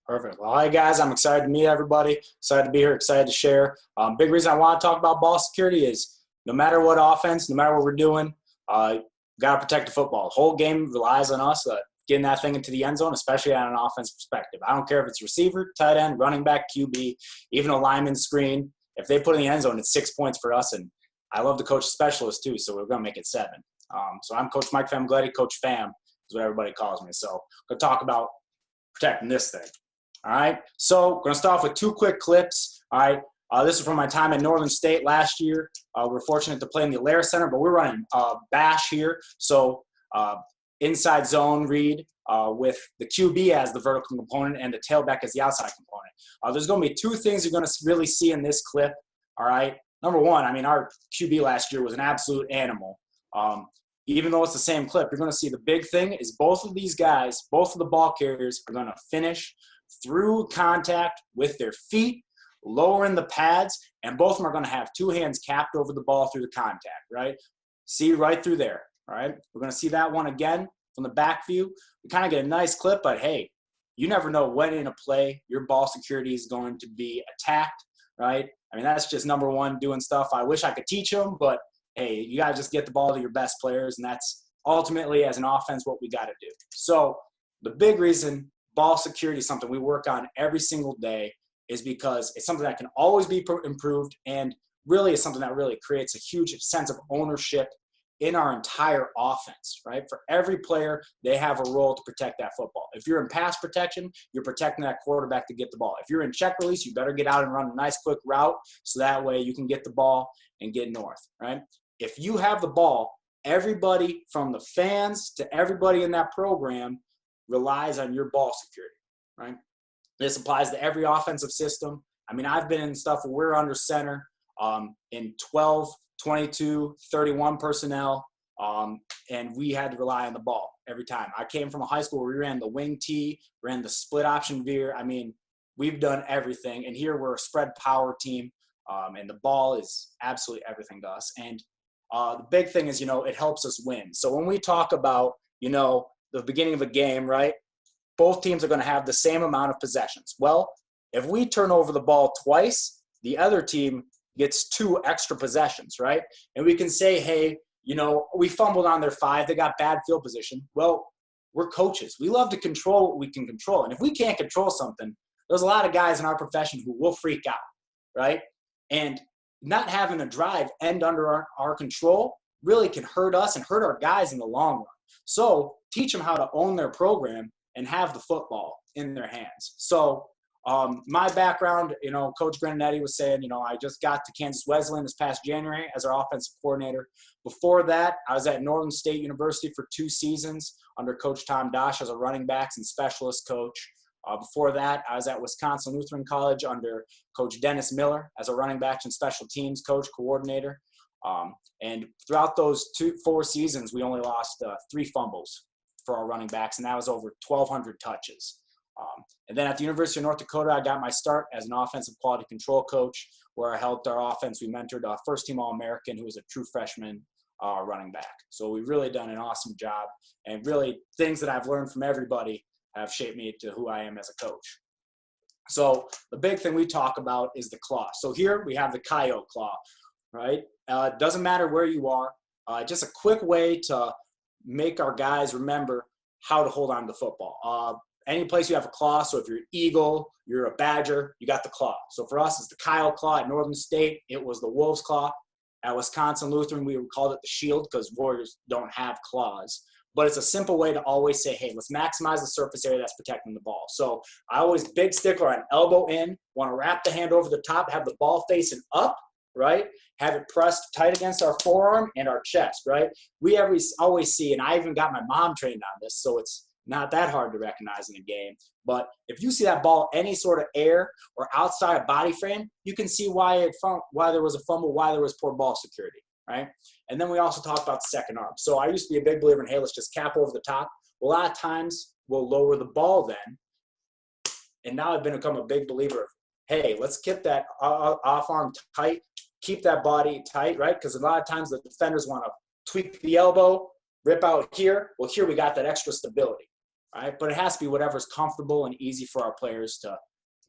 Perfect. Well, hi guys. I'm excited to meet everybody. Excited to be here. Excited to share. Big reason I want to talk about ball security is no matter what offense, no matter what we're doing, got to protect the football. The whole game relies on us getting that thing into the end zone, especially on an offense perspective. I don't care if it's receiver, tight end, running back, QB, even a lineman screen. If they put it in the end zone, it's 6 points for us. And I love to coach specialists too, so we're going to make it 7. So I'm Coach Mike Famiglietti. Coach Fam is what everybody calls me. So we'll talk about protecting this thing. All right, so we're going to start off with 2 quick clips. All right, this is from my time at Northern State last year. We're fortunate to play in the Alaris Center, but we're running bash here. So inside zone read with the QB as the vertical component and the tailback as the outside component. There's going to be 2 things you're going to really see in this clip. All right, number one, I mean, our QB last year was an absolute animal. Even though it's the same clip, you're going to see the big thing is both of these guys, both of the ball carriers are going to finish through contact with their feet, lowering the pads, and both of them are going to have 2 hands capped over the ball through the contact, right? See right through there, all right? We're going to see that one again from the back view. We kind of get a nice clip, but hey, you never know when in a play your ball security is going to be attacked, right? I mean, that's just number one doing stuff I wish I could teach them, but hey, you got to just get the ball to your best players, and that's ultimately, as an offense, what we got to do. So the big reason ball security is something we work on every single day is because it's something that can always be improved, and really is something that really creates a huge sense of ownership in our entire offense, right? For every player, they have a role to protect that football. If you're in pass protection, you're protecting that quarterback to get the ball. If you're in check release, you better get out and run a nice quick route so that way you can get the ball and get north, right? If you have the ball, everybody from the fans to everybody in that program relies on your ball security, right? This applies to every offensive system. I mean, I've been in stuff where we're under center in 12, 22, 31 personnel, and we had to rely on the ball every time. I came from a high school where we ran the wing tee, ran the split option veer. I mean, we've done everything, and here we're a spread power team, and the ball is absolutely everything to us. And the big thing is, it helps us win. So when we talk about, the beginning of a game, right? Both teams are going to have the same amount of possessions. Well, if we turn over the ball twice, the other team gets 2 extra possessions, right? And we can say, hey, we fumbled on their 5. They got bad field position. Well, we're coaches. We love to control what we can control. And if we can't control something, there's a lot of guys in our profession who will freak out, right? And not having a drive end under our control really can hurt us and hurt our guys in the long run. So teach them how to own their program and have the football in their hands. So my background, Coach Grandinetti was saying, I just got to Kansas Wesleyan this past January as our offensive coordinator. Before that, I was at Northern State University for 2 seasons under Coach Tom Dosh as a running backs and specialist coach. Before that, I was at Wisconsin Lutheran College under Coach Dennis Miller as a running backs and special teams coach coordinator. And throughout those 4 seasons, we only lost 3 fumbles for our running backs, and that was over 1,200 touches. And then at the University of North Dakota, I got my start as an offensive quality control coach, where I helped our offense. We mentored a first-team All-American who was a true freshman running back. So we've really done an awesome job, and really things that I've learned from everybody have shaped me to who I am as a coach. So the big thing we talk about is the claw. So here we have the coyote claw, right? It doesn't matter where you are. Just a quick way to make our guys remember how to hold on to the football. Any place you have a claw, so if you're an eagle, you're a badger, you got the claw. So for us, it's the coyote claw. At Northern State, it was the wolf's claw. At Wisconsin Lutheran, we called it the shield because warriors don't have claws. But it's a simple way to always say, hey, let's maximize the surface area that's protecting the ball. So I always big stickler on elbow in, want to wrap the hand over the top, have the ball facing up, right? Have it pressed tight against our forearm and our chest, right? We always see, and I even got my mom trained on this, so it's not that hard to recognize in a game. But if you see that ball any sort of air or outside of body frame, you can see why there was a fumble, why there was poor ball security, right? And then we also talked about the second arm. So I used to be a big believer in, hey, let's just cap over the top. Well, a lot of times we'll lower the ball then. And now I've become a big believer of, hey, let's get that off arm tight, keep that body tight, right? Because a lot of times the defenders want to tweak the elbow, rip out here. Well, here we got that extra stability. all right? But it has to be whatever's comfortable and easy for our players to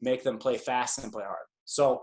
make them play fast and play hard. So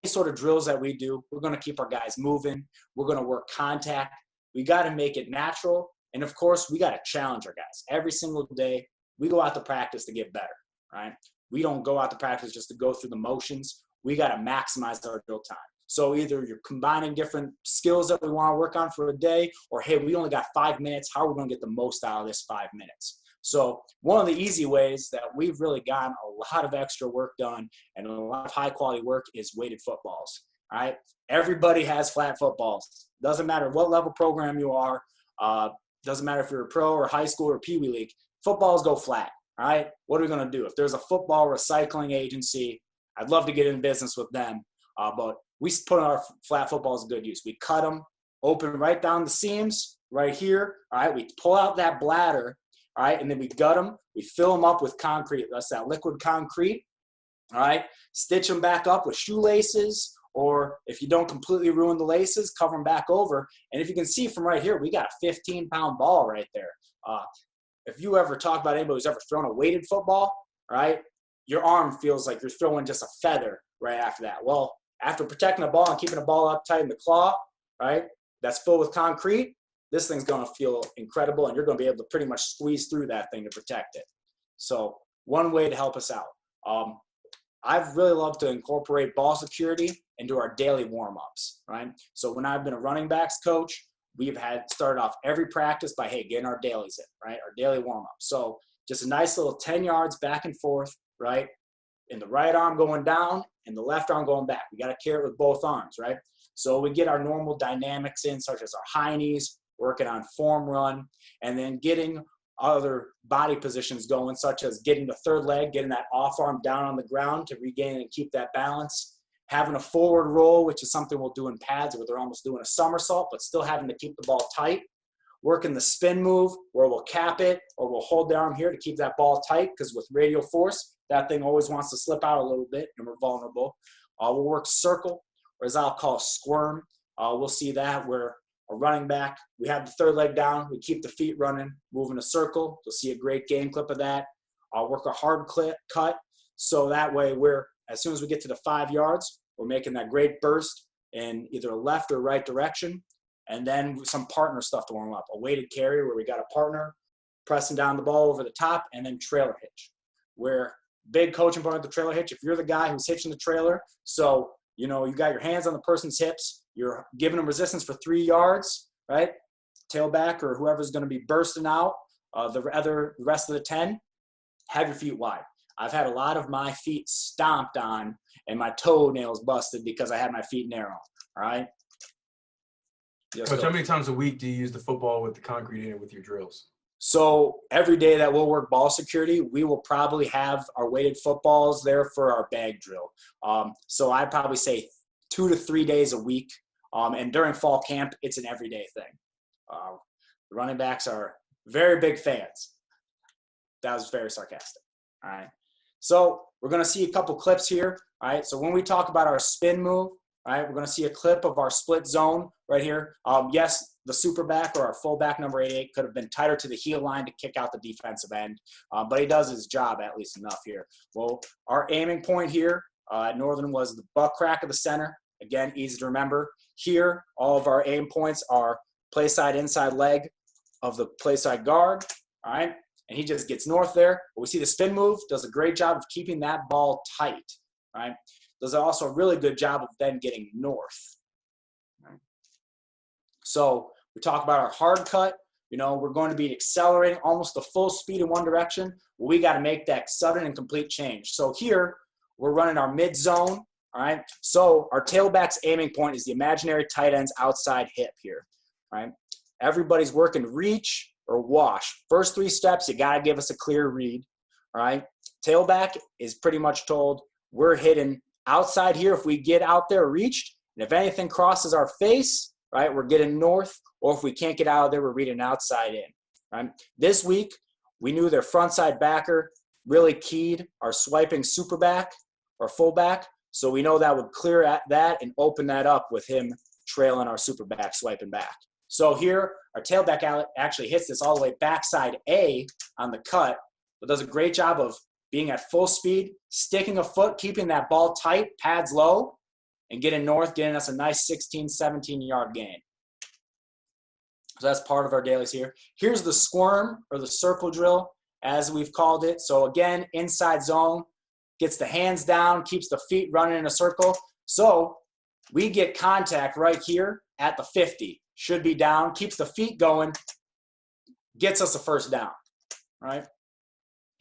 any sort of drills that we do, we're going to keep our guys moving. We're going to work contact. We got to make it natural. And, of course, we got to challenge our guys. Every single day, we go out to practice to get better, right? We don't go out to practice just to go through the motions. We got to maximize our drill time. So either you're combining different skills that we want to work on for a day, or, hey, we only got 5 minutes. How are we going to get the most out of this 5 minutes? So one of the easy ways that we've really gotten a lot of extra work done and a lot of high-quality work is weighted footballs, all right? Everybody has flat footballs. Doesn't matter what level program you are. Doesn't matter if you're a pro or high school or Pee Wee League. Footballs go flat, all right? What are we going to do? If there's a football recycling agency, I'd love to get in business with them, but we put our flat footballs to good use. We cut them, open right down the seams right here, all right? We pull out that bladder, all right, and then we gut them. We fill them up with concrete. That's that liquid concrete, all right? Stitch them back up with shoelaces, or if you don't completely ruin the laces, cover them back over. And if you can see from right here, we got a 15-pound ball right there. If you ever talk about anybody who's ever thrown a weighted football, right, your arm feels like you're throwing just a feather right after that. Well, after protecting the ball and keeping the ball up tight in the claw, right, that's filled with concrete, this thing's going to feel incredible, and you're going to be able to pretty much squeeze through that thing to protect it. So one way to help us out. I've really loved to incorporate ball security into our daily warm-ups, right? So when I've been a running backs coach, we've had started off every practice by, hey, getting our dailies in, right? Our daily warm-up. So just a nice little 10 yards back and forth, right? And the right arm going down and the left arm going back. We got to carry it with both arms, right? So we get our normal dynamics in, such as our high knees, working on form run, and then getting other body positions going, such as getting the third leg, getting that off arm down on the ground to regain and keep that balance, having a forward roll, which is something we'll do in pads where they're almost doing a somersault, but still having to keep the ball tight, working the spin move where we'll cap it or we'll hold the arm here to keep that ball tight, because with radial force, that thing always wants to slip out a little bit and we're vulnerable. We'll work circle, or as I'll call squirm. We'll see that where a running back, we have the third leg down, we keep the feet running, moving a circle. You'll see a great game clip of that. I'll work a hard cut, so that way as soon as we get to the 5 yards, we're making that great burst in either a left or right direction, and then some partner stuff to warm up. A weighted carry where we got a partner pressing down the ball over the top, and then trailer hitch, where big coaching point at the trailer hitch, if you're the guy who's hitching the trailer, so you got your hands on the person's hips, you're giving them resistance for 3 yards, right? Tailback or whoever's going to be bursting out, the rest of the 10, have your feet wide. I've had a lot of my feet stomped on and my toenails busted because I had my feet narrow, all right? Coach, how many times a week do you use the football with the concrete in it with your drills? So every day that we'll work ball security, we will probably have our weighted footballs there for our bag drill. So I'd probably say 2 to 3 days a week. And during fall camp, it's an everyday thing. The running backs are very big fans. That was very sarcastic. All right. So we're going to see a couple clips here. All right. So when we talk about our spin move, all right, we're going to see a clip of our split zone right here. Yes, the super back or our fullback number 88 could have been tighter to the heel line to kick out the defensive end, but he does his job at least enough here. Well, our aiming point here at Northern was the butt crack of the center. Again, easy to remember. Here, all of our aim points are play side, inside leg of the play side guard, all right? And he just gets north there. But we see the spin move, does a great job of keeping that ball tight, all right? Does also a really good job of then getting north. Right? So we talk about our hard cut. We're going to be accelerating almost the full speed in one direction. Well, we got to make that sudden and complete change. So here, we're running our mid zone. All right. So our tailback's aiming point is the imaginary tight end's outside hip here. All right. Everybody's working reach or wash. First 3 steps, you got to give us a clear read. All right. Tailback is pretty much told we're hitting outside here if we get out there reached. And if anything crosses our face, right, we're getting north. Or if we can't get out of there, we're reading outside in. Right. This week, we knew their front side backer really keyed our swiping super back or fullback. So we know that would clear at that and open that up with him trailing our super back, swiping back. So here, our tailback actually hits this all the way backside A on the cut, but does a great job of being at full speed, sticking a foot, keeping that ball tight, pads low, and getting north, getting us a nice 16, 17-yard gain. So that's part of our dailies here. Here's the squirm or the circle drill, as we've called it. So again, inside zone, gets the hands down, keeps the feet running in a circle. So we get contact right here at the 50. Should be down, keeps the feet going, gets us a first down, right?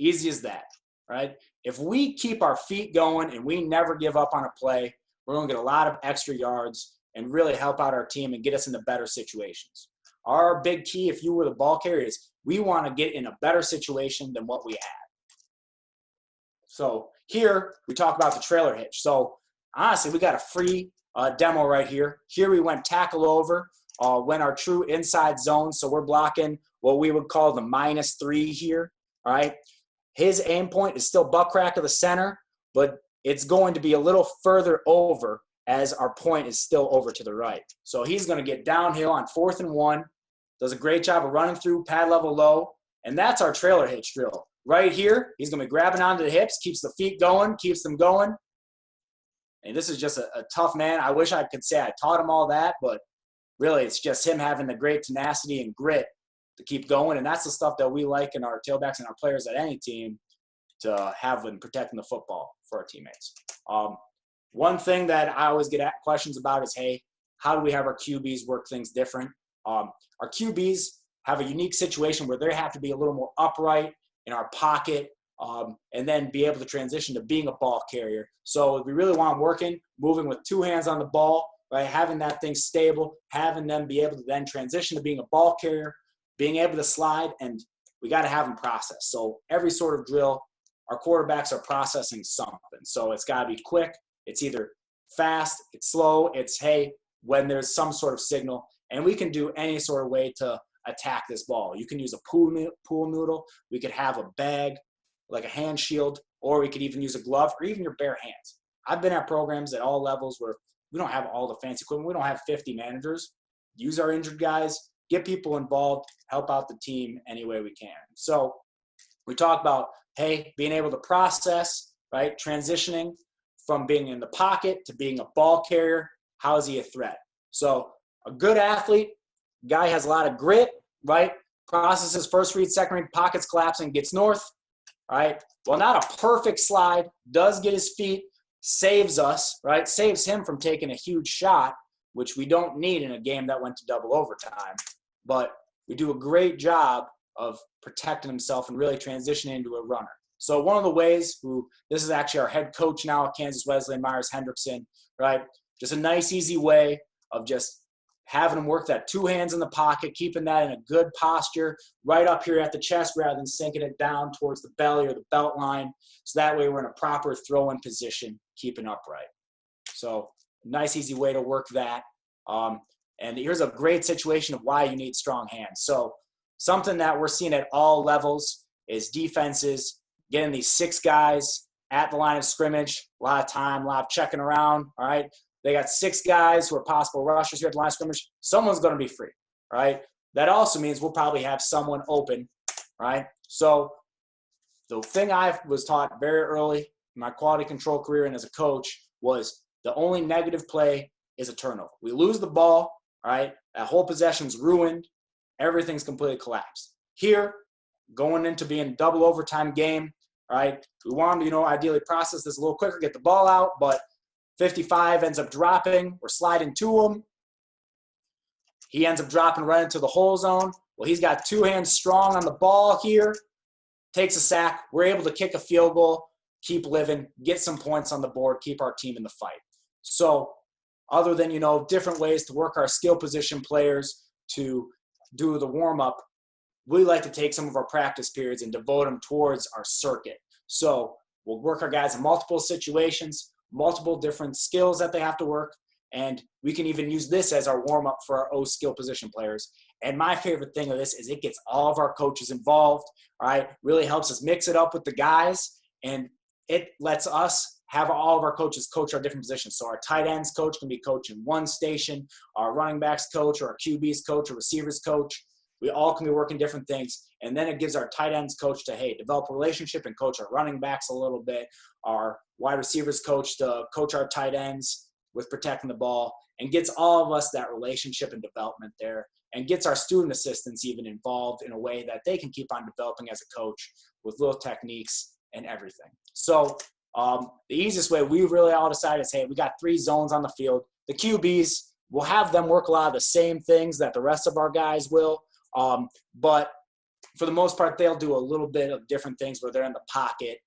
Easy as that, right? If we keep our feet going and we never give up on a play, we're going to get a lot of extra yards and really help out our team and get us into better situations. Our big key, if you were the ball carrier, is we want to get in a better situation than what we had. So here we talk about the trailer hitch. So honestly, we got a free demo right here. Here we went tackle over, went our true inside zone. So we're blocking what we would call the -3 here, all right? His aim point is still butt crack of the center, but it's going to be a little further over as our point is still over to the right. So he's going to get downhill on 4th and 1, does a great job of running through, pad level low, and that's our trailer hitch drill. Right here, he's going to be grabbing onto the hips, keeps the feet going, keeps them going. And this is just a tough man. I wish I could say I taught him all that, but really it's just him having the great tenacity and grit to keep going. And that's the stuff that we like in our tailbacks and our players at any team to have when protecting the football for our teammates. One thing that I always get questions about is, hey, how do we have our QBs work things different? Our QBs have a unique situation where they have to be a little more upright in our pocket and then be able to transition to being a ball carrier. So we really want them working, moving with 2 hands on the ball, right? Having that thing stable, having them be able to then transition to being a ball carrier, being able to slide, and we got to have them process. So every sort of drill, our quarterbacks are processing something. So it's got to be quick. It's either fast, it's slow, it's, hey, when there's some sort of signal. And we can do any sort of way to attack this ball. You can use a pool noodle. We could have a bag, like a hand shield, or we could even use a glove or even your bare hands. I've been at programs at all levels where we don't have all the fancy equipment. We don't have 50 managers. Use our injured guys, get people involved, help out the team any way we can. So we talk about, hey, being able to process, right? Transitioning from being in the pocket to being a ball carrier. How is he a threat? So a good athlete, guy has a lot of grit, right? Processes first read, second read, pockets collapsing, gets north, right? Well, not a perfect slide, does get his feet, saves us, right? Saves him from taking a huge shot, which we don't need in a game that went to double overtime. But we do a great job of protecting himself and really transitioning into a runner. So one of the ways, this is actually our head coach now at Kansas Wesleyan, Myers Hendrickson, right? Just a nice, easy way of just having him work that 2 hands in the pocket, keeping that in a good posture right up here at the chest rather than sinking it down towards the belly or the belt line. So that way we're in a proper throw-in position, keeping upright. So nice, easy way to work that. And here's a great situation of why you need strong hands. So something that we're seeing at all levels is defenses getting these 6 guys at the line of scrimmage, a lot of time, a lot of checking around, all right? They got 6 guys who are possible rushers here at the line of scrimmage. Someone's going to be free, right? That also means we'll probably have someone open, right? So the thing I was taught very early in my quality control career and as a coach was the only negative play is a turnover. We lose the ball, right? That whole possession's ruined. Everything's completely collapsed. Here, going into being a double overtime game, right? We want to, ideally process this a little quicker, get the ball out, but 55 ends up dropping. We're sliding to him. He ends up dropping right into the hole zone. Well, he's got 2 hands strong on the ball here, takes a sack. We're able to kick a field goal, keep living, get some points on the board, keep our team in the fight. So other than, different ways to work our skill position players to do the warm-up, we like to take some of our practice periods and devote them towards our circuit. So we'll work our guys in multiple situations, multiple different skills that they have to work, and we can even use this as our warm-up for our O skill position players. And my favorite thing of this is it gets all of our coaches involved, all right? Really helps us mix it up with the guys, and it lets us have all of our coaches coach our different positions. So our tight ends coach can be coaching one station, our running backs coach or our QBs coach or receivers coach. We all can be working different things. And then it gives our tight ends coach to, hey, develop a relationship and coach our running backs a little bit, our wide receivers coach to coach our tight ends with protecting the ball, and gets all of us that relationship and development there, and gets our student assistants even involved in a way that they can keep on developing as a coach with little techniques and everything. So the easiest way we really all decided is, hey, we got 3 zones on the field. The QBs, we'll have them work a lot of the same things that the rest of our guys will, but for the most part, they'll do a little bit of different things where they're in the pocket.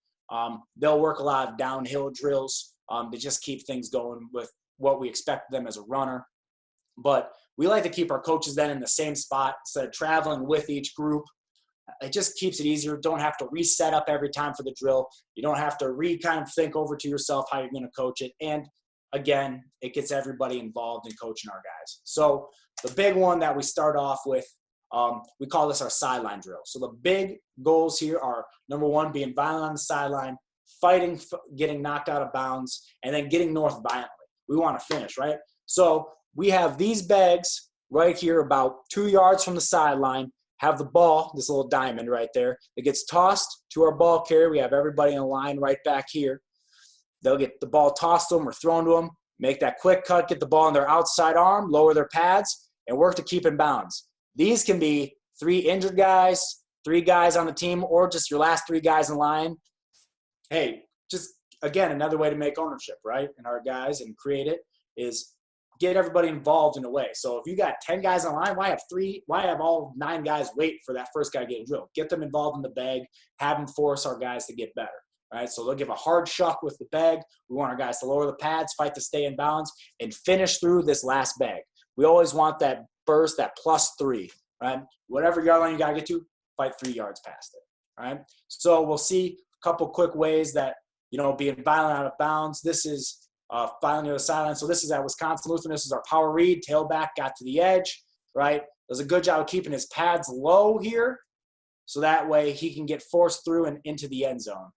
They'll work a lot of downhill drills to just keep things going with what we expect them as a runner. But we like to keep our coaches then in the same spot instead of traveling with each group. It just keeps it easier. Don't have to reset up every time for the drill. You don't have to kind of think over to yourself how you're going to coach it. And again, it gets everybody involved in coaching our guys. So the big one that we start off with, we call this our sideline drill. So the big goals here are, number 1, being violent on the sideline, fighting, getting knocked out of bounds, and then getting north violently. We want to finish, right? So we have these bags right here about 2 yards from the sideline, have the ball, this little diamond right there. It gets tossed to our ball carrier. We have everybody in a line right back here. They'll get the ball tossed to them or thrown to them, make that quick cut, get the ball in their outside arm, lower their pads, and work to keep in bounds. These can be 3 injured guys, 3 guys on the team, or just your last 3 guys in line. Hey, just, again, another way to make ownership, right, in our guys and create it is get everybody involved in a way. So if you got 10 guys on line, why have all 9 guys wait for that first guy getting drilled? Get them involved in the bag, have them force our guys to get better, right? So they'll give a hard shuck with the bag. We want our guys to lower the pads, fight to stay in bounds, and finish through this last bag. We always want that burst, that +3, right? Whatever yard line you got to get to, fight 3 yards past it, right? So we'll see a couple quick ways that, being violent out of bounds. This is violent near the sideline. So this is at Wisconsin Lutheran. This is our power read. Tailback got to the edge, right? Does a good job of keeping his pads low here, so that way he can get forced through and into the end zone,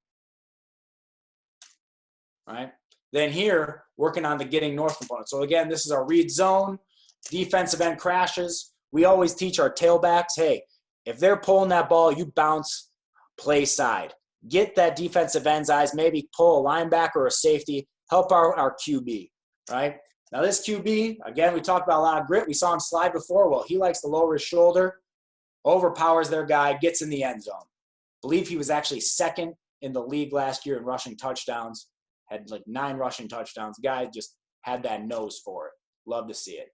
right? Then here, working on the getting north component. So again, this is our read zone. Defensive end crashes. We always teach our tailbacks, hey, if they're pulling that ball, you bounce, play side. Get that defensive end's eyes, maybe pull a linebacker or a safety, help our QB, right? Now this QB, again, we talked about a lot of grit. We saw him slide before. Well, he likes to lower his shoulder, overpowers their guy, gets in the end zone. Believe he was actually 2nd in the league last year in rushing touchdowns, had like 9 rushing touchdowns. Guy just had that nose for it. Love to see it.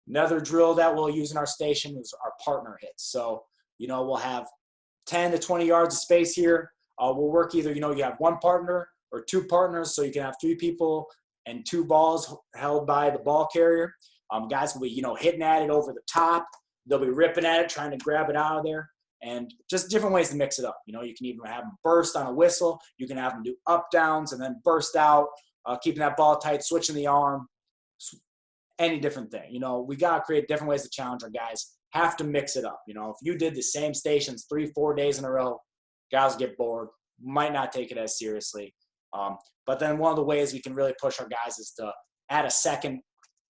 Another drill that we'll use in our station is our partner hits. So, we'll have 10 to 20 yards of space here. We'll work either, you have 1 partner or 2 partners, so you can have 3 people and 2 balls held by the ball carrier. Guys will be, hitting at it over the top. They'll be ripping at it, trying to grab it out of there, and just different ways to mix it up. You can even have them burst on a whistle. You can have them do up downs and then burst out, keeping that ball tight, switching the arm, any different thing. We got to create different ways to challenge our guys. Have to mix it up. If you did the same stations 3-4 days in a row, guys get bored, might not take it as seriously. But then one of the ways we can really push our guys is to add a second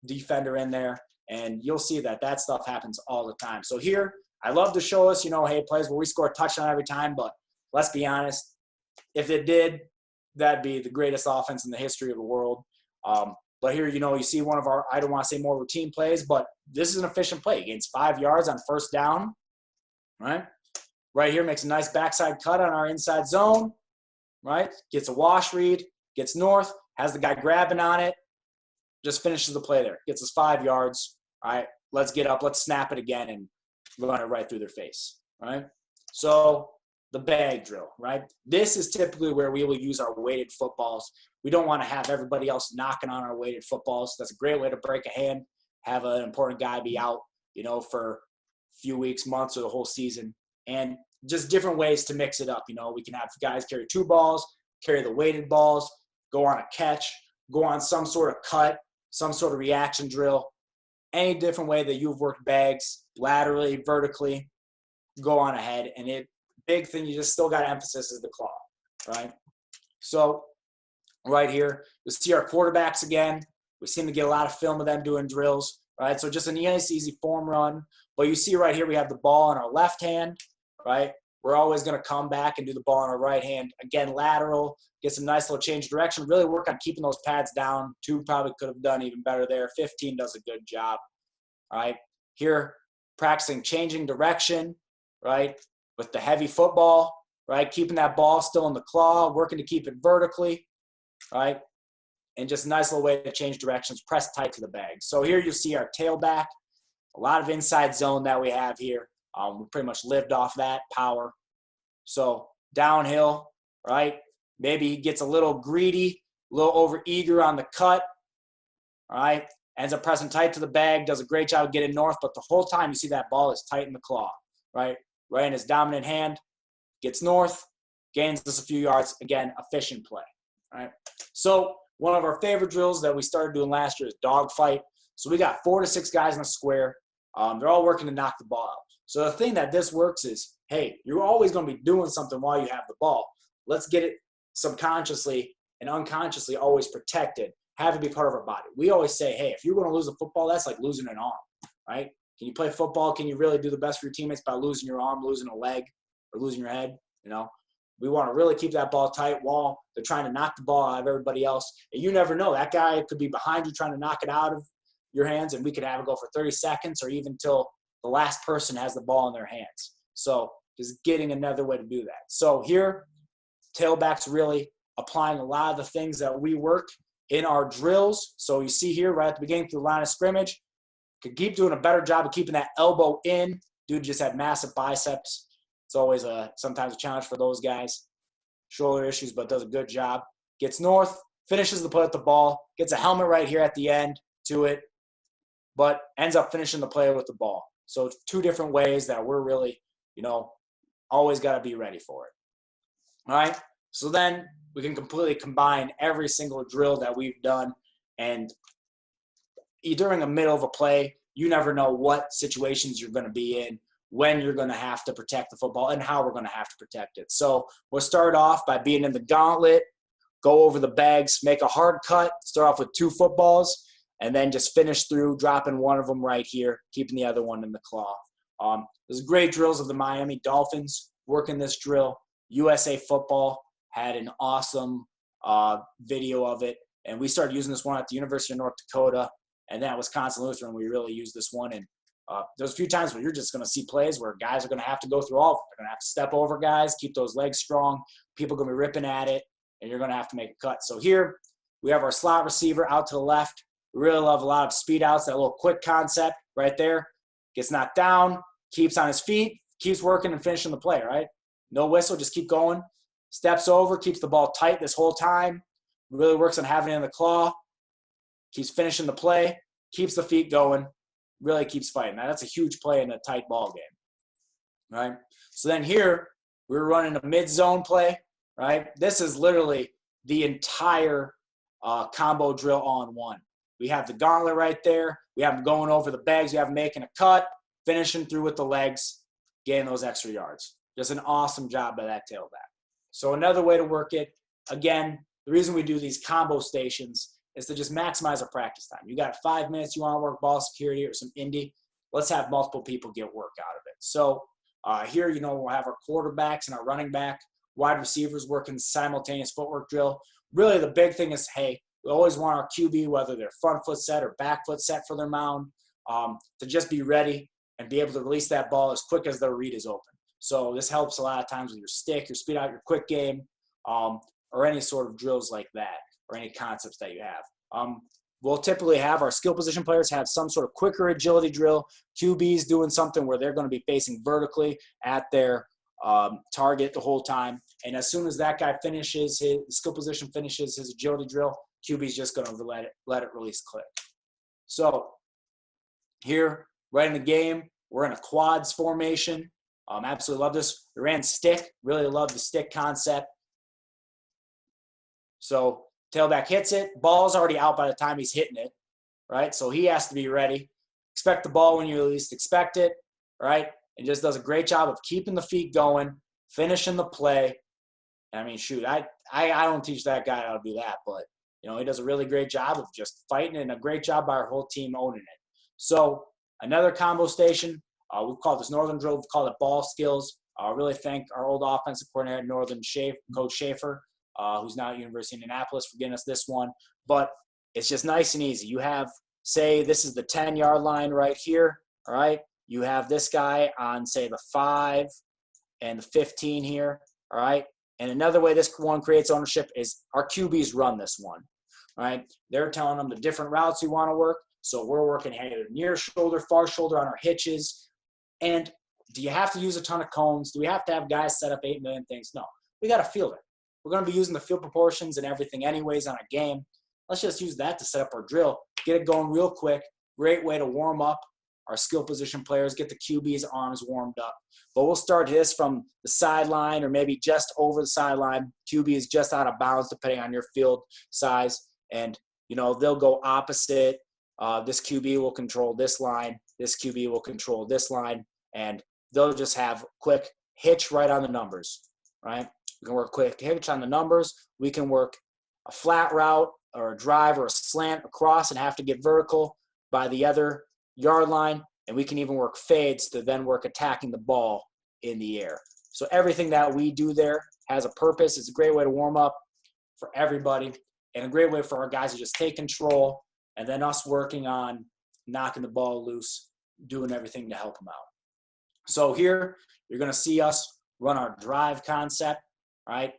defender in there, and you'll see that stuff happens all the time. So here, I love to show us, hey, plays where we score a touchdown every time, but let's be honest, if it did, that'd be the greatest offense in the history of the world. But here, you see one of our, I don't want to say more routine plays, but this is an efficient play. He gains 5 yards on first down, right? Right here makes a nice backside cut on our inside zone, right? Gets a wash read, gets north, has the guy grabbing on it, just finishes the play there. Gets us 5 yards. All right, let's get up, let's snap it again and run it right through their face, right? So the bag drill, right? This is typically where we will use our weighted footballs. We don't want to have everybody else knocking on our weighted footballs. That's a great way to break a hand, have an important guy be out, for a few weeks, months, or the whole season. And just different ways to mix it up. We can have guys carry 2 balls, carry the weighted balls, go on a catch, go on some sort of cut, some sort of reaction drill. Any different way that you've worked bags, laterally, vertically, go on ahead. And big thing you just still got to emphasize is the claw, right? So right here, you'll see our quarterbacks again. We seem to get a lot of film of them doing drills. right? So just a nice, easy form run. But you see right here, we have the ball in our left hand, right? We're always going to come back and do the ball on our right hand. Again, lateral, get some nice little change of direction. Really work on keeping those pads down. 2 probably could have done even better there. 15 does a good job, all right? Here, practicing changing direction, right, with the heavy football, right? Keeping that ball still in the claw, working to keep it vertically, right? And just a nice little way to change directions, press tight to the bag. So here you see our tailback, a lot of inside zone that we have here. We pretty much lived off that power. So downhill, right? Maybe he gets a little greedy, a little over eager on the cut, all right? Ends up pressing tight to the bag, does a great job of getting north, but the whole time you see that ball is tight in the claw, right? Right in his dominant hand, gets north, gains us a few yards. Again, efficient play, all right? So one of our favorite drills that we started doing last year is dog fight. So we got 4 to 6 guys in a square. They're all working to knock the ball out. So the thing that this works is, hey, you're always going to be doing something while you have the ball. Let's get it subconsciously and unconsciously always protected, have it be part of our body. We always say, hey, if you're going to lose a football, that's like losing an arm, right? Can you play football? Can you really do the best for your teammates by losing your arm, losing a leg, or losing your head? You know, we want to really keep that ball tight while they're trying to knock the ball out of everybody else. And you never know. That guy could be behind you trying to knock it out of your hands, and we could have it go for 30 seconds or even till the last person has the ball in their hands. So just getting another way to do that. So here, tailback's really applying a lot of the things that we work in our drills. So you see here right at the beginning through the line of scrimmage, could keep doing a better job of keeping that elbow in. Dude just had massive biceps. It's always sometimes a challenge for those guys. Shoulder issues, but does a good job. Gets north, finishes the play with the ball, gets a helmet right here at the end to it, but ends up finishing the play with the ball. So it's 2 different ways that we're really, always got to be ready for it. All right. So then we can completely combine every single drill that we've done. And during the middle of a play, you never know what situations you're going to be in, when you're going to have to protect the football, and how we're going to have to protect it. So we'll start off by being in the gauntlet, go over the bags, make a hard cut, start off with 2 footballs, and then just finish through, dropping one of them right here, keeping the other one in the claw. There's great drills of the Miami Dolphins working this drill. USA Football had an awesome video of it, and we started using this one at the University of North Dakota, and then at Wisconsin Lutheran, we really used this one. And there's a few times where you're just going to see plays where guys are going to have to go through all of them. They're going to have to step over guys, keep those legs strong. People are going to be ripping at it, and you're going to have to make a cut. So here we have our slot receiver out to the left. We really love a lot of speed outs, that little quick concept right there. Gets knocked down, keeps on his feet, keeps working and finishing the play, right? No whistle, just keep going. Steps over, keeps the ball tight this whole time. Really works on having it in the claw. Keeps finishing the play, keeps the feet going, really keeps fighting. Now, that's a huge play in a tight ball game, right? So then here, we're running a mid-zone play, right? This is literally the entire combo drill all in one. We have the gauntlet right there. We have them going over the bags. We have them making a cut, finishing through with the legs, getting those extra yards. Just an awesome job by that tailback. So another way to work it, again, the reason we do these combo stations is to just maximize our practice time. You got 5 minutes, you want to work ball security or some indie, let's have multiple people get work out of it. So here, we'll have our quarterbacks and our running back, wide receivers working simultaneous footwork drill. Really the big thing is, hey, we always want our QB, whether they're front foot set or back foot set for their mound, to just be ready and be able to release that ball as quick as their read is open. So this helps a lot of times with your stick, your speed out, your quick game, or any sort of drills like that, or any concepts that you have. We'll typically have our skill position players have some sort of quicker agility drill, QBs doing something where they're going to be facing vertically at their target the whole time. And as soon as that guy finishes his skill position, finishes his agility drill, QB's just going to let it release click. So here, right in the game, we're in a quads formation. Absolutely love this. We ran stick. Really love the stick concept. So tailback hits it. Ball's already out by the time he's hitting it, right? So he has to be ready. Expect the ball when you least expect it, right? And just does a great job of keeping the feet going, finishing the play. I mean, shoot, I don't teach that guy how to do that, but he does a really great job of just fighting, and a great job by our whole team owning it. So another combo station, we've called this Northern drill, we've called it ball skills. I really thank our old offensive coordinator at Northern, Coach Schaefer, who's now at University of Indianapolis, for getting us this one. But it's just nice and easy. You have, say, this is the 10-yard line right here, all right? You have this guy on, say, the 5 and the 15 here, all right? And another way this one creates ownership is our QBs run this one, all right? They're telling them the different routes we want to work. So we're working either near shoulder, far shoulder on our hitches. And do you have to use a ton of cones? Do we have to have guys set up 8 million things? No. We got to field it. We're going to be using the field proportions and everything anyways on a game. Let's just use that to set up our drill. Get it going real quick. Great way to warm up our skill position players, get the QB's arms warmed up. But we'll start this from the sideline or maybe just over the sideline. QB is just out of bounds depending on your field size. And, they'll go opposite. This QB will control this line. This QB will control this line. And they'll just have quick hitch right on the numbers, right? We can work quick hitch on the numbers. We can work a flat route or a drive or a slant across and have to get vertical by the other yard line. And we can even work fades to then work attacking the ball in the air. So everything that we do there has a purpose. It's a great way to warm up for everybody and a great way for our guys to just take control and then us working on knocking the ball loose, doing everything to help them out. So here you're going to see us run our drive concept, right?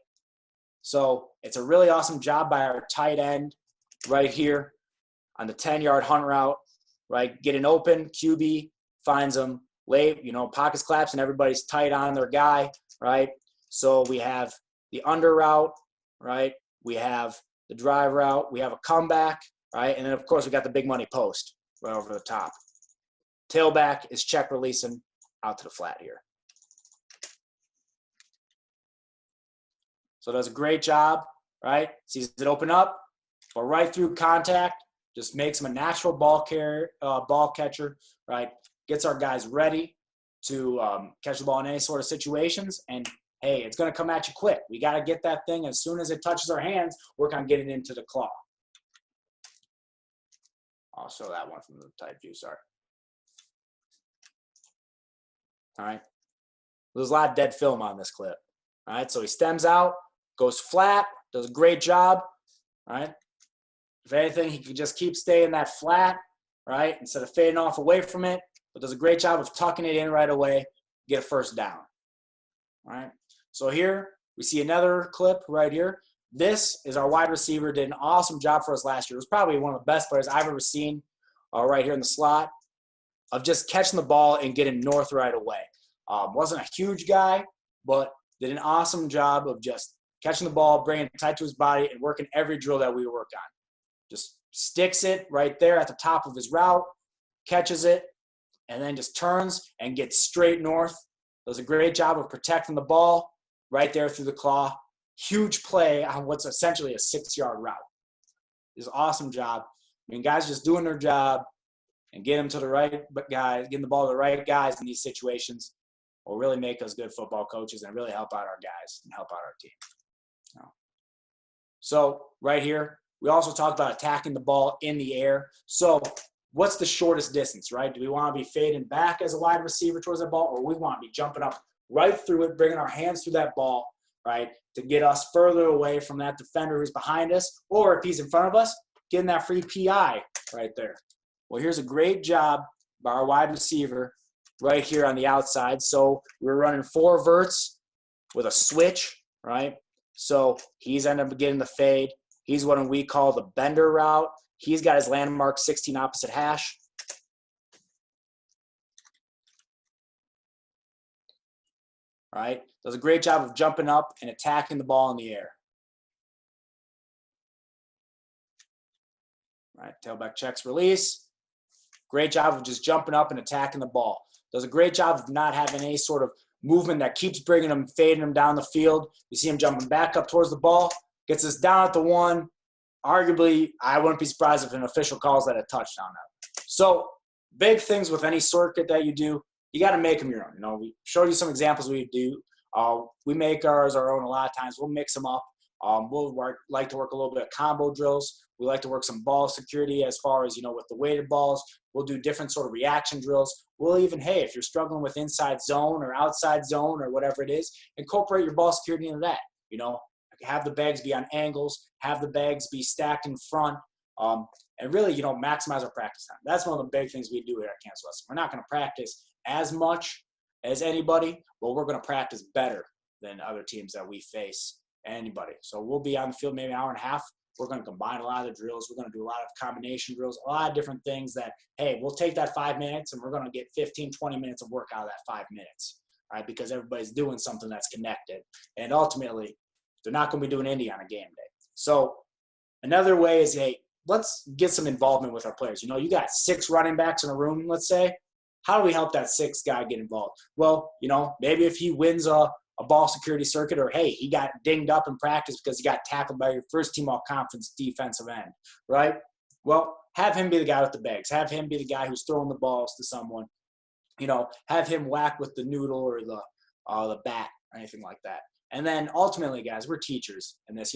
So it's a really awesome job by our tight end right here on the 10-yard hunt route, right? Getting open, QB finds them late, pockets collapse and everybody's tight on their guy, right? So we have the under route, right? We have the drive route. We have a comeback, right? And then, of course, we got the big money post right over the top. Tailback is check releasing out to the flat here. So it does a great job, right? Sees it open up, but right through contact, just makes him a natural ball catcher, right? Gets our guys ready to catch the ball in any sort of situations. And, hey, it's going to come at you quick. We got to get that thing as soon as it touches our hands, work on getting into the claw. I'll show that one from the tight view, sorry. All right. There's a lot of dead film on this clip. All right, so he stems out, goes flat, does a great job. All right. If anything, he can just keep staying that flat, right, instead of fading off away from it, but does a great job of tucking it in right away, get a first down. All right. So here we see another clip right here. This is our wide receiver, did an awesome job for us last year. It was probably one of the best players I've ever seen right here in the slot of just catching the ball and getting north right away. Wasn't a huge guy, but did an awesome job of just catching the ball, bringing it tight to his body, and working every drill that we work on. Just sticks it right there at the top of his route, catches it, and then just turns and gets straight north. Does a great job of protecting the ball right there through the claw. Huge play on what's essentially a 6-yard route. It's an awesome job. I mean, guys just doing their job and getting them to the right guys, getting the ball to the right guys in these situations will really make us good football coaches and really help out our guys and help out our team. So right here, we also talked about attacking the ball in the air. So what's the shortest distance, right? Do we want to be fading back as a wide receiver towards that ball, or we want to be jumping up right through it, bringing our hands through that ball, right, to get us further away from that defender who's behind us, or if he's in front of us, getting that free PI right there. Well, here's a great job by our wide receiver right here on the outside. So we're running 4 verts with a switch, right? So he's ended up getting the fade. He's what we call the bender route. He's got his landmark 16 opposite hash. All right, does a great job of jumping up and attacking the ball in the air. All right, tailback checks release. Great job of just jumping up and attacking the ball. Does a great job of not having any sort of movement that keeps bringing him, fading him down the field. You see him jumping back up towards the ball, gets us down at the 1. Arguably, I wouldn't be surprised if an official calls that a touchdown now. So big things with any circuit that you do, you got to make them your own. We showed you some examples we do. We make ours our own a lot of times. We'll mix them up. Like to work a little bit of combo drills. We like to work some ball security as far as, with the weighted balls. We'll do different sort of reaction drills. We'll even, hey, if you're struggling with inside zone or outside zone or whatever it is, incorporate your ball security into that. Have the bags be on angles, have the bags be stacked in front, and really, maximize our practice time. That's one of the big things we do here at Kansas Wesleyan. We're not going to practice as much as anybody, but we're going to practice better than other teams that we face, anybody. So we'll be on the field maybe an hour and a half. We're going to combine a lot of the drills. We're going to do a lot of combination drills, a lot of different things that, hey, we'll take that 5 minutes and we're going to get 15, 20 minutes of work out of that 5 minutes, right? Because everybody's doing something that's connected. And ultimately, they're not going to be doing indie on a game day. So another way is, hey, let's get some involvement with our players. You got 6 running backs in a room, let's say. How do we help that 6th guy get involved? Well, maybe if he wins a ball security circuit, or, hey, he got dinged up in practice because he got tackled by your first team all-conference defensive end, right? Well, have him be the guy with the bags. Have him be the guy who's throwing the balls to someone. Have him whack with the noodle or the bat or anything like that. And then ultimately, guys, we're teachers in this.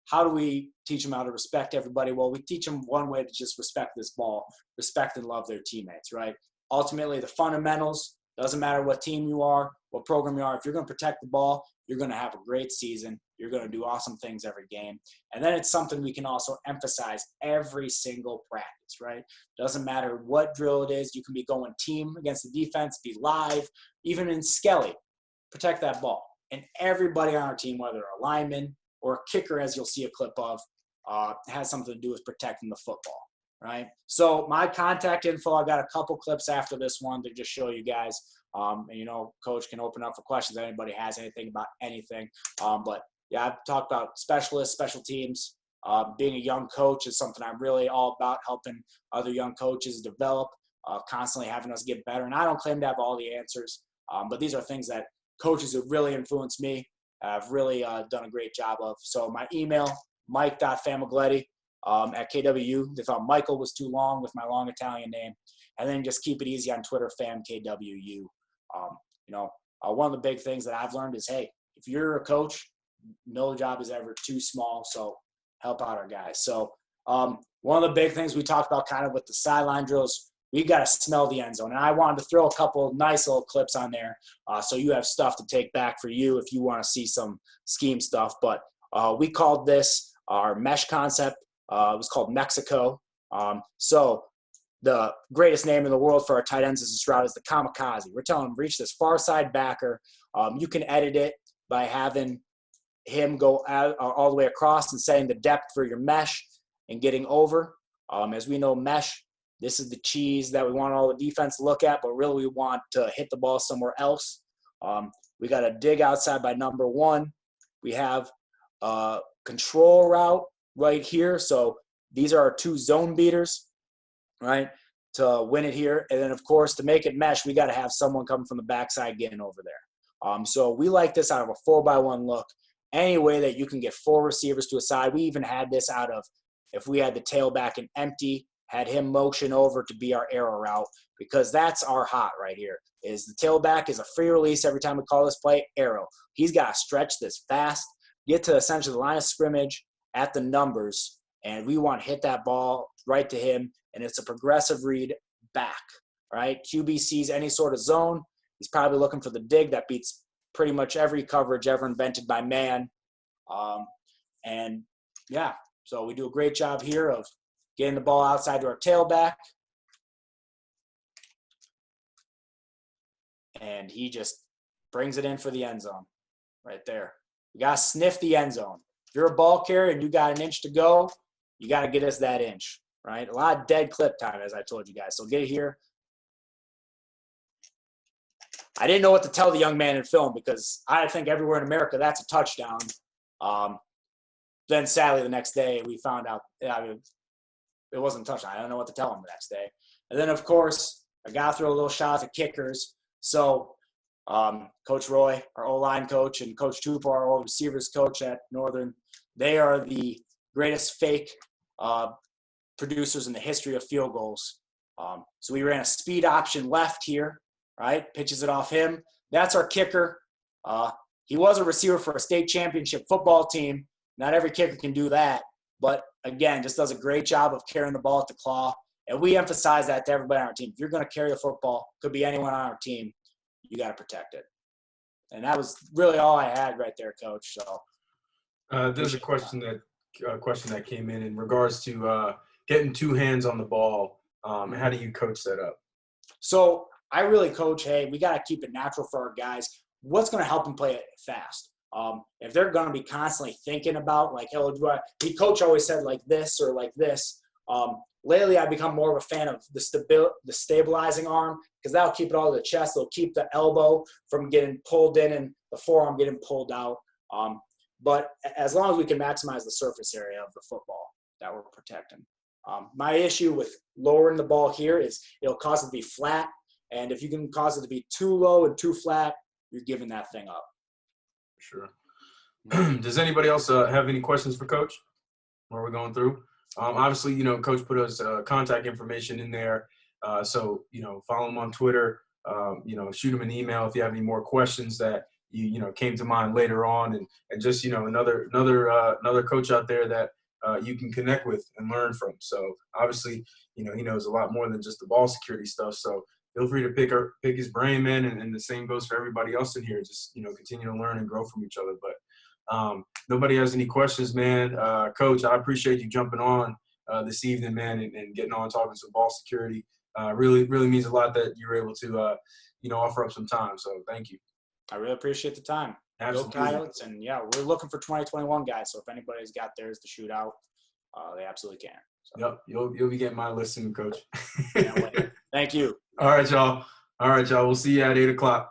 How do we teach them how to respect everybody? Well, we teach them one way to just respect this ball, respect and love their teammates, right? Ultimately, the fundamentals, doesn't matter what team you are, what program you are. If you're going to protect the ball, you're going to have a great season. You're going to do awesome things every game. And then it's something we can also emphasize every single practice, right? Doesn't matter what drill it is. You can be going team against the defense, be live, even in Skelly, protect that ball. And everybody on our team, whether a lineman or a kicker, as you'll see a clip of, has something to do with protecting the football, right? So my contact info, I got a couple clips after this one to just show you guys. And, Coach can open up for questions if anybody has anything about anything. But, yeah, I've talked about specialists, special teams. Being a young coach is something I'm really all about, helping other young coaches develop, constantly having us get better. And I don't claim to have all the answers, but these are things that coaches who really influenced me have really done a great job of. So my email, mike.famiglietti at KWU. They thought Michael was too long with my long Italian name. And then just keep it easy on Twitter, famKWU. One of the big things that I've learned is, hey, if you're a coach, no job is ever too small, so help out our guys. So one of the big things we talked about kind of with the sideline drills, we got to smell the end zone. And I wanted to throw a couple of nice little clips on there so you have stuff to take back for you if you want to see some scheme stuff. But we called this our mesh concept. It was called Mexico. So the greatest name in the world for our tight ends this route is the kamikaze. We're telling him reach this far side backer. You can edit it by having him go out, all the way across and setting the depth for your mesh and getting over. As we know, mesh, this is the cheese that we want all the defense to look at, but really we want to hit the ball somewhere else. We got a dig outside by number 1. We have a control route right here. So these are our 2 zone beaters, right, to win it here. And then, of course, to make it mesh, we got to have someone coming from the backside getting over there. So we like this out of a 4x1 look. Any way that you can get 4 receivers to a side. We even had this out of if we had the tailback and empty, had him motion over to be our arrow route, because that's our hot right here. Is the tailback is a free release every time we call this play, arrow. He's got to stretch this fast, get to essentially the line of scrimmage at the numbers, and we want to hit that ball right to him, and it's a progressive read back, right? QB sees any sort of zone. He's probably looking for the dig that beats pretty much every coverage ever invented by man. And, yeah, so we do a great job here of getting the ball outside to our tailback. And he just brings it in for the end zone right there. You got to sniff the end zone. If you're a ball carrier and you got an inch to go, you got to get us that inch, right? A lot of dead clip time, as I told you guys. So get it here. I didn't know what to tell the young man in film because I think everywhere in America that's a touchdown. Then sadly the next day we found out it wasn't a touchdown. I don't know what to tell him the next day. And then, of course, I got to throw a little shot at the kickers. So Coach Roy, our O-line coach, and Coach Tupar, our old receivers coach at Northern, they are the greatest fake producers in the history of field goals. So we ran a speed option left here, right? Pitches it off him. That's our kicker. He was a receiver for a state championship football team. Not every kicker can do that, but again, just does a great job of carrying the ball at the claw. And we emphasize that to everybody on our team. If you're going to carry the football, could be anyone on our team, you got to protect it. And that was really all I had right there, Coach. So there's a question that came in regards to getting two hands on the ball. How do you coach that up? So I really coach, hey, we got to keep it natural for our guys. What's going to help them play it fast? If they're going to be constantly thinking about, like, hey, the coach always said like this or like this. Lately, I've become more of a fan of the stabilizing arm, because that'll keep it all to the chest. It'll keep the elbow from getting pulled in and the forearm getting pulled out. But as long as we can maximize the surface area of the football that we're protecting. My issue with lowering the ball here is it'll cause it to be flat. And if you can cause it to be too low and too flat, you're giving that thing up. Sure. Does anybody else have any questions for Coach while we're going through? Obviously, Coach put us contact information in there. So, follow him on Twitter. Shoot him an email if you have any more questions that you came to mind later on, and just another coach out there that you can connect with and learn from. So obviously, he knows a lot more than just the ball security stuff. So feel free to pick his brain, man, and the same goes for everybody else in here. Just continue to learn and grow from each other. But nobody has any questions, man. Coach, I appreciate you jumping on this evening, man, and getting on talking some ball security. Really means a lot that you were able to offer up some time. So thank you. I really appreciate the time. Absolutely. Go Coyotes, and yeah, we're looking for 2021 guys. So if anybody's got theirs to shoot out, they absolutely can. So. Yep, you'll be getting my list soon, Coach. Thank you. All right, y'all. We'll see you at 8:00.